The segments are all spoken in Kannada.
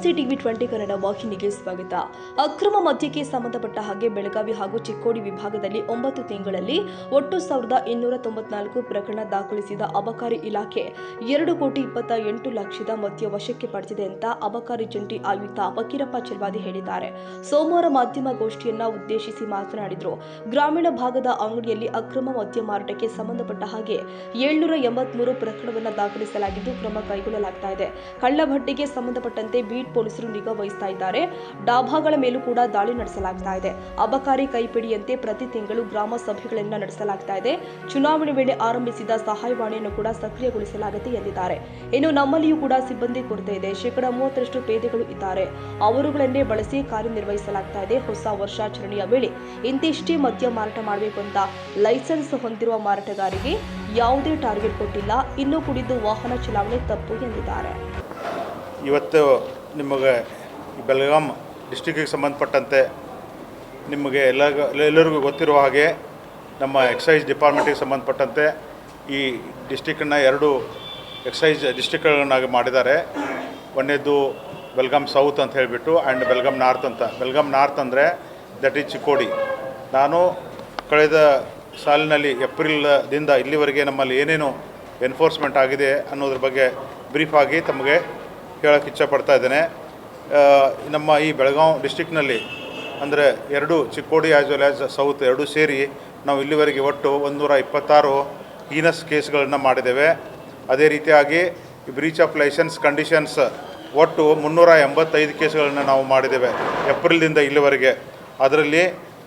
ನಮಸ್ತೆ ಟಿವಿ 20 ಕನ್ನಡ ವಾಹಿನಿಗೆ ಸ್ವಾಗತ. ಅಕ್ರಮ ಮದ್ಯಕ್ಕೆ ಸಂಬಂಧಪಟ್ಟ ಹಾಗೆ ಬೆಳಗಾವಿ ಹಾಗೂ ಚಿಕ್ಕೋಡಿ ವಿಭಾಗದಲ್ಲಿ 9 ತಿಂಗಳಲ್ಲಿ ಒಟ್ಟು 1294 ಪ್ರಕರಣ ದಾಖಲಿಸಿದ ಅಬಕಾರಿ ಇಲಾಖೆ 2,28,00,000 ಮದ್ಯ ವಶಕ್ಕೆ ಪಡೆದಿದೆ ಅಂತ ಅಬಕಾರಿ ಜಂಟಿ ಆಯುಕ್ತ ಫಕೀರಪ್ಪ ಚೆಲ್ವಾದಿ ಹೇಳಿದ್ದಾರೆ. ಸೋಮವಾರ ಮಾಧ್ಯಮಗೋಷ್ಠಿಯನ್ನ ಉದ್ದೇಶಿಸಿ ಮಾತನಾಡಿದರು. ಗ್ರಾಮೀಣ ಭಾಗದ ಅಂಗಡಿಯಲ್ಲಿ ಅಕ್ರಮ ಮದ್ಯ ಮಾರಾಟಕ್ಕೆ ಸಂಬಂಧಪಟ್ಟ ಹಾಗೆ 783 ಪ್ರಕರಣವನ್ನು ದಾಖಲಿಸಲಾಗಿದ್ದು ಕ್ರಮ ಕೈಗೊಳ್ಳಲಾಗ್ತಾ ಇದೆ. ಕಳ್ಳಭಟ್ಟಿಗೆ ಸಂಬಂಧಪಟ್ಟಂತೆ ಬೀಟ್ ಪೊಲೀಸರು ನಿಗಾ ವಹಿಸ್ತಾ ಇದ್ದಾರೆ. ಡಾಬಾಗಳ ಮೇಲೂ ಕೂಡ ದಾಳಿ ನಡೆಸಲಾಗ್ತಾ ಇದೆ. ಅಬಕಾರಿ ಕೈಪಿಡಿಯಂತೆ ಪ್ರತಿ ತಿಂಗಳು ಗ್ರಾಮ ಸಭೆಗಳನ್ನು ನಡೆಸಲಾಗ್ತಾ ಇದೆ. ಚುನಾವಣೆ ವೇಳೆ ಆರಂಭಿಸಿದ ಸಹಾಯವಾಣಿಯನ್ನು ಕೂಡ ಸಕ್ರಿಯಗೊಳಿಸಲಾಗಿದೆ ಎಂದಿದ್ದಾರೆ. ಇನ್ನು ನಮ್ಮಲ್ಲಿಯೂ ಕೂಡ ಸಿಬ್ಬಂದಿ ಕೊರತೆ ಇದೆ. 30% ಪೇದೆಗಳು ಇದ್ದಾರೆ. ಅವರುಗಳನ್ನೇ ಬಳಸಿ ಕಾರ್ಯನಿರ್ವಹಿಸಲಾಗ್ತಾ ಇದೆ. ಹೊಸ ವರ್ಷಾಚರಣೆಯ ವೇಳೆ ಇಂತಿಷ್ಟೇ ಮದ್ಯ ಮಾರಾಟ ಮಾಡಬೇಕು ಅಂತ ಲೈಸೆನ್ಸ್ ಹೊಂದಿರುವ ಮಾರಾಟಗಾರರಿಗೆ ಯಾವುದೇ ಟಾರ್ಗೆಟ್ ಕೊಟ್ಟಿಲ್ಲ. ಇನ್ನು ಕುಡಿದು ವಾಹನ ಚಲಾವಣೆ ತಪ್ಪು ಎಂದಿದ್ದಾರೆ. ಇವತ್ತು ನಿಮಗೆ ಬೆಳಗಾಂ ಡಿಸ್ಟಿಕ್ಕಿಗೆ ಸಂಬಂಧಪಟ್ಟಂತೆ ನಿಮಗೆ ಎಲ್ಲರಿಗೂ ಗೊತ್ತಿರುವ ಹಾಗೆ ನಮ್ಮ ಎಕ್ಸೈಸ್ ಡಿಪಾರ್ಟ್ಮೆಂಟಿಗೆ ಸಂಬಂಧಪಟ್ಟಂತೆ ಈ ಡಿಸ್ಟಿಕ್ಕನ್ನು 2 ಎಕ್ಸೈಸ್ ಡಿಸ್ಟಿಕ್ಗಳನ್ನಾಗಿ ಮಾಡಿದ್ದಾರೆ. ಒಂದನೇದು ಬೆಳಗಾಂ ಸೌತ್ ಅಂತ ಹೇಳಿಬಿಟ್ಟು ಆ್ಯಂಡ್ ಬೆಳಗಾಂ ನಾರ್ತ್ ಅಂತ. ಬೆಳಗಾಂ ನಾರ್ತ್ ಅಂದರೆ ದಟ್ ಈಸ್ ಚಿಕ್ಕೋಡಿ. ನಾನು ಕಳೆದ ಸಾಲಿನಲ್ಲಿ ಏಪ್ರಿಲ್ದಿಂದ ಇಲ್ಲಿವರೆಗೆ ನಮ್ಮಲ್ಲಿ ಏನೇನು ಎನ್ಫೋರ್ಸ್ಮೆಂಟ್ ಆಗಿದೆ ಅನ್ನೋದ್ರ ಬಗ್ಗೆ ಬ್ರೀಫಾಗಿ ತಮಗೆ ಹೇಳೋಕ್ಕೆ ಇಚ್ಛಪಡ್ತಾ ಇದ್ದೇನೆ. ನಮ್ಮ ಈ ಬೆಳಗಾಂ ಡಿಸ್ಟಿಕ್ನಲ್ಲಿ ಅಂದರೆ 2 Chikkodi as well as south 2 ಸೇರಿ ನಾವು ಇಲ್ಲಿವರೆಗೆ ಒಟ್ಟು 126 ಹೀನಸ್ ಕೇಸ್ಗಳನ್ನು ಮಾಡಿದ್ದೇವೆ. ಅದೇ ರೀತಿಯಾಗಿ ಬ್ರೀಚ್ ಆಫ್ ಲೈಸೆನ್ಸ್ ಕಂಡೀಷನ್ಸ್ ಒಟ್ಟು 385 ಕೇಸ್ಗಳನ್ನು ನಾವು ಮಾಡಿದ್ದೇವೆ ಏಪ್ರಿಲ್ದಿಂದ ಇಲ್ಲಿವರೆಗೆ. ಅದರಲ್ಲಿ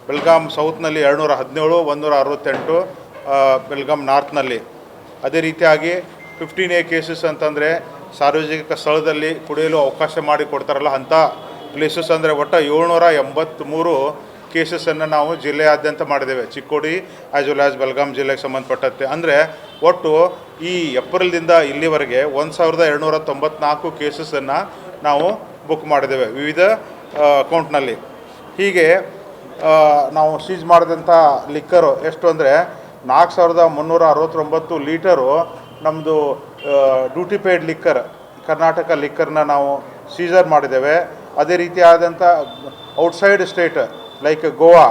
ಬೆಳಗಾಂ ಸೌತ್ನಲ್ಲಿ 217, 168 ಬೆಳಗಾಂ ನಾರ್ತ್ನಲ್ಲಿ. ಅದೇ ರೀತಿಯಾಗಿ 15A ಕೇಸಸ್ ಅಂತಂದರೆ ಸಾರ್ವಜನಿಕ ಸ್ಥಳದಲ್ಲಿ ಕುಡಿಯಲು ಅವಕಾಶ ಮಾಡಿ ಕೊಡ್ತಾರಲ್ಲ ಅಂಥ ಪ್ಲೇಸಸ್ ಅಂದರೆ ಒಟ್ಟು 783 ಕೇಸಸನ್ನು ನಾವು ಜಿಲ್ಲೆಯಾದ್ಯಂತ ಮಾಡಿದ್ದೇವೆ. Chikkodi as well as Belgaum ಜಿಲ್ಲೆಗೆ ಸಂಬಂಧಪಟ್ಟಂತೆ. ಅಂದರೆ ಒಟ್ಟು ಈ ಏಪ್ರಿಲ್ದಿಂದ ಇಲ್ಲಿವರೆಗೆ 1294 ಕೇಸಸನ್ನು ನಾವು ಬುಕ್ ಮಾಡಿದ್ದೇವೆ ವಿವಿಧ ಅಕೌಂಟ್ನಲ್ಲಿ. ಹೀಗೆ ನಾವು ಸೀಜ್ ಮಾಡಿದಂಥ ಲಿಕ್ಕರು ಎಷ್ಟು ಅಂದರೆ 4,369 ಲೀಟರು ನಮ್ಮದು ಡ್ಯೂಟಿ ಪೇಯ್ಡ್ ಲಿಕ್ಕರ್ ಕರ್ನಾಟಕ ಲಿಕ್ಕರ್ನ ನಾವು ಸೀಸರ್ ಮಾಡಿದ್ದೇವೆ. ಅದೇ ರೀತಿಯಾದಂಥ outside state like Goa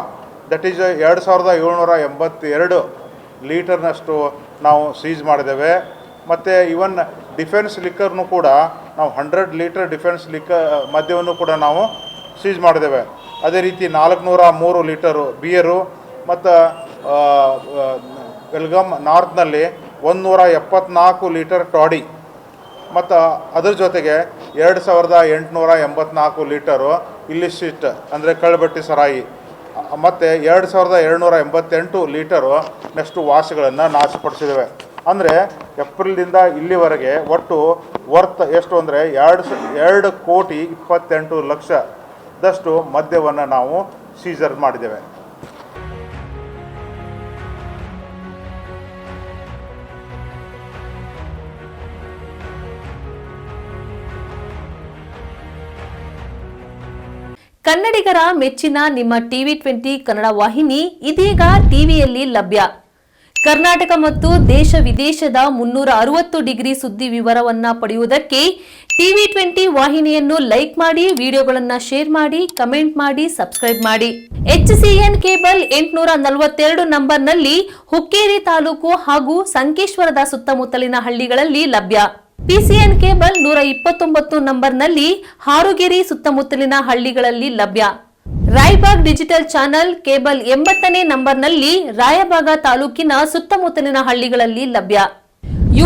that is 2,782 ಲೀಟರ್ನಷ್ಟು ನಾವು ಸೀಜ್ ಮಾಡಿದ್ದೇವೆ. ಮತ್ತು ಇವನ್ ಡಿಫೆನ್ಸ್ ಲಿಕ್ಕರ್ನು ಕೂಡ ನಾವು 100 ಲೀಟರ್ ಡಿಫೆನ್ಸ್ ಮದ್ಯವನ್ನು ಕೂಡ ನಾವು ಸೀಜ್ ಮಾಡಿದ್ದೇವೆ. ಅದೇ ರೀತಿ 403 ಲೀಟರು ಬಿಯರು ಮತ್ತು ಬೆಳಗಾಂ ನಾರ್ತ್ನಲ್ಲಿ 174 ಲೀಟರ್ ಟಾಡಿ ಮತ್ತು ಅದರ ಜೊತೆಗೆ 2,884 ಲೀಟರು ಇಲ್ಲಿಸಿಟ್ ಅಂದರೆ ಕಳ್ಳಬಟ್ಟಿ ಸರಾಯಿ ಮತ್ತು 2,288 ಲೀಟರು ನೆಕ್ಸ್ಟು ವಾಶ್ಗಳನ್ನು ನಾಶಪಡಿಸಿದ್ದೇವೆ. ಅಂದರೆ ಏಪ್ರಿಲ್ದಿಂದ ಇಲ್ಲಿವರೆಗೆ ಒಟ್ಟು ವರ್ತ್ ಎಷ್ಟು ಅಂದರೆ 2,28,00,000ದಷ್ಟು ಮದ್ಯವನ್ನು ನಾವು ಸೀಸರ್ ಮಾಡಿದ್ದೇವೆ. ಕನ್ನಡಿಗರ ಮೆಚ್ಚಿನ ನಿಮ್ಮ ಟಿವಿ 20 ಕನ್ನಡ ವಾಹಿನಿ ಇದೀಗ ಟಿವಿಯಲ್ಲಿ ಲಭ್ಯ. ಕರ್ನಾಟಕ ಮತ್ತು ದೇಶ ವಿದೇಶದ 360 ಡಿಗ್ರಿ ಸುದ್ದಿ ವಿವರವನ್ನ ಪಡೆಯುವುದಕ್ಕೆ ಟಿವಿ 20 ವಾಹಿನಿಯನ್ನು ಲೈಕ್ ಮಾಡಿ, ವಿಡಿಯೋಗಳನ್ನು ಶೇರ್ ಮಾಡಿ, ಕಮೆಂಟ್ ಮಾಡಿ, ಸಬ್ಸ್ಕ್ರೈಬ್ ಮಾಡಿ. HCN ಕೇಬಲ್ 842 ನಂಬರ್ನಲ್ಲಿ ಹುಕ್ಕೇರಿ ತಾಲೂಕು ಹಾಗೂ ಸಂಕೇಶ್ವರದ ಸುತ್ತಮುತ್ತಲಿನ ಹಳ್ಳಿಗಳಲ್ಲಿ ಲಭ್ಯ. PCN ಕೇಬಲ್ 129 ನಂಬರ್ನಲ್ಲಿ ಹಾರುಗೆರೆ ಸುತ್ತಮುತ್ತಲಿನ ಹಳ್ಳಿಗಳಲ್ಲಿ ಲಭ್ಯ. ರಾಯಬಾಗ್ ಡಿಜಿಟಲ್ ಚಾನೆಲ್ ಕೇಬಲ್ 80ನೇ ನಂಬರ್ನಲ್ಲಿ ರಾಯಬಾಗ ತಾಲೂಕಿನ ಸುತ್ತಮುತ್ತಲಿನ ಹಳ್ಳಿಗಳಲ್ಲಿ ಲಭ್ಯ.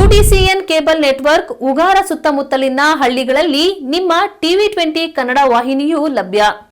UDCN ಕೇಬಲ್ ನೆಟ್ವರ್ಕ್ ಉಗಾರ ಸುತ್ತಮುತ್ತಲಿನ ಹಳ್ಳಿಗಳಲ್ಲಿ ನಿಮ್ಮ ಟಿವಿ 20 ಕನ್ನಡ ವಾಹಿನಿಯೂ ಲಭ್ಯ.